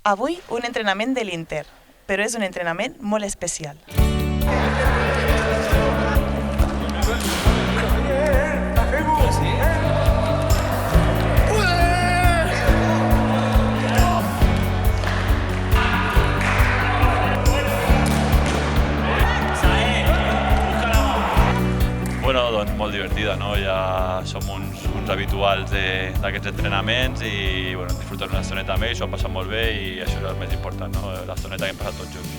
Avui un entrenament de l'Inter, però és un entrenament molt especial. Bueno, doncs molt divertida, no? Ja som uns habituals d'aquests entrenaments i bueno, disfrutar una estoneta amb ells, s'ho ha passat molt bé i això és el més important, no? L'estoneta que hem passat tots junts.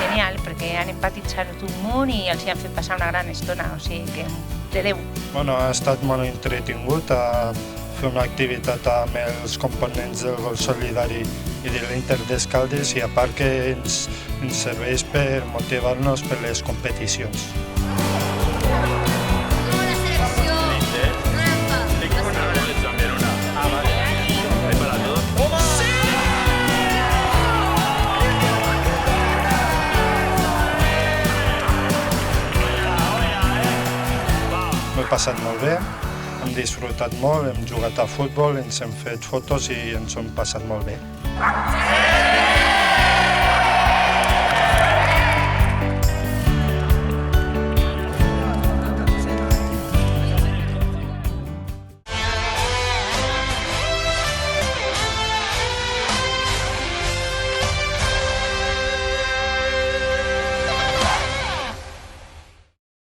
Genial, perquè han empatitzat un munt i els hi han fet passar una gran estona, o sigui que de 10. Bueno, ha estat molt entretingut fer una activitat amb els components del Gol Solidari i de l'Inter d'Escaldes i a part que ens serveix per motivar-nos per les competicions. M'ho he passat molt bé, hem disfrutat molt, hem jugat a futbol, ens hem fet fotos i ens ho hem passat molt bé.